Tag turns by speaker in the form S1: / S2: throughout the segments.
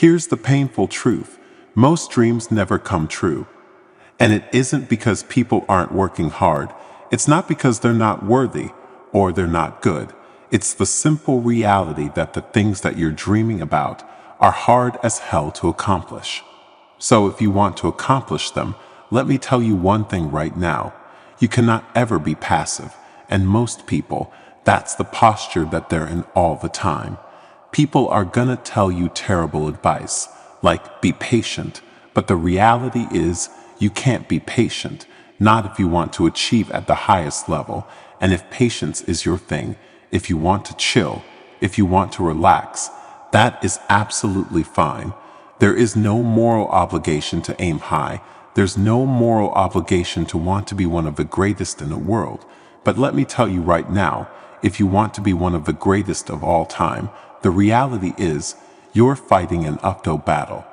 S1: Here's the painful truth. Most dreams never come true. And it isn't because people aren't working hard. It's not because they're not worthy or they're not good. It's the simple reality that the things that you're dreaming about are hard as hell to accomplish. So if you want to accomplish them, let me tell you one thing right now. You cannot ever be passive. And most people, that's the posture that they're in all the time. People are gonna tell you terrible advice, like be patient, but the reality is you can't be patient, not if you want to achieve at the highest level. And if patience is your thing, if you want to chill, if you want to relax, that is absolutely fine. There is no moral obligation to aim high. There's no moral obligation to want to be one of the greatest in the world. But let me tell you right now, if you want to be one of the greatest of all time, the reality is you're fighting an uphill battle.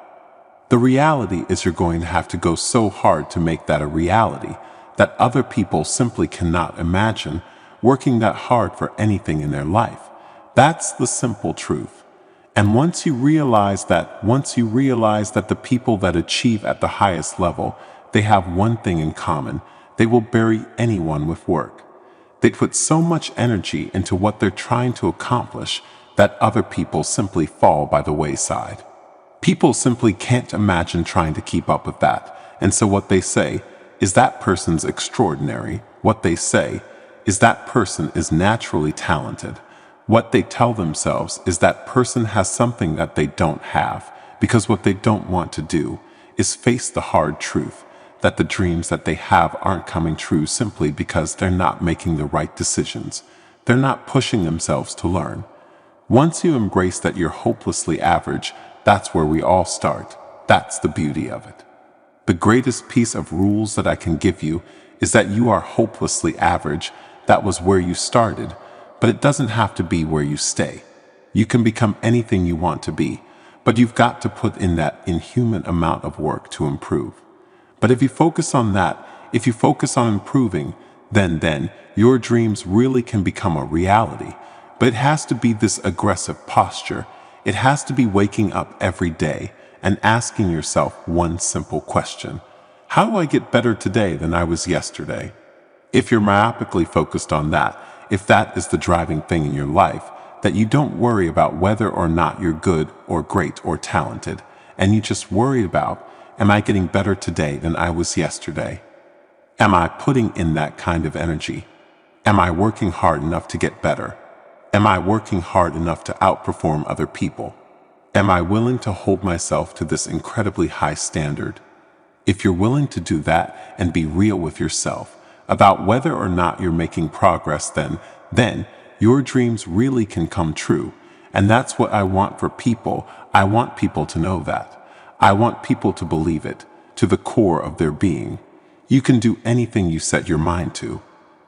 S1: The reality is you're going to have to go so hard to make that a reality that other people simply cannot imagine working that hard for anything in their life. That's the simple truth. And once you realize that the people that achieve at the highest level, they have one thing in common: they will bury anyone with work. They put so much energy into what they're trying to accomplish that other people simply fall by the wayside. People simply can't imagine trying to keep up with that. And so what they say is that person's extraordinary. What they say is that person is naturally talented. What they tell themselves is that person has something that they don't have, because what they don't want to do is face the hard truth that the dreams that they have aren't coming true simply because they're not making the right decisions. They're not pushing themselves to learn. Once you embrace that you're hopelessly average, that's where we all start. That's the beauty of it. The greatest piece of rules that I can give you is that you are hopelessly average. That was where you started, but it doesn't have to be where you stay. You can become anything you want to be, but you've got to put in that inhuman amount of work to improve. But if you focus on that, if you focus on improving, then your dreams really can become a reality. But it has to be this aggressive posture. It has to be waking up every day and asking yourself one simple question: how do I get better today than I was yesterday? If you're myopically focused on that, if that is the driving thing in your life, that you don't worry about whether or not you're good or great or talented, and you just worry about, am I getting better today than I was yesterday? Am I putting in that kind of energy? Am I working hard enough to get better? Am I working hard enough to outperform other people? Am I willing to hold myself to this incredibly high standard? If you're willing to do that and be real with yourself about whether or not you're making progress, then your dreams really can come true. And that's what I want for people. I want people to know that. I want people to believe it to the core of their being. You can do anything you set your mind to.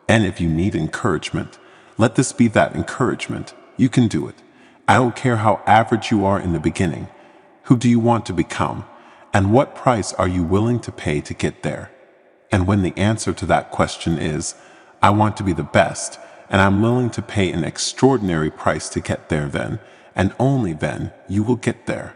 S1: And if you need encouragement, let this be that encouragement. You can do it. I don't care how average you are in the beginning. Who do you want to become? And what price are you willing to pay to get there? And when the answer to that question is, I want to be the best, and I'm willing to pay an extraordinary price to get there, then, and only then, you will get there.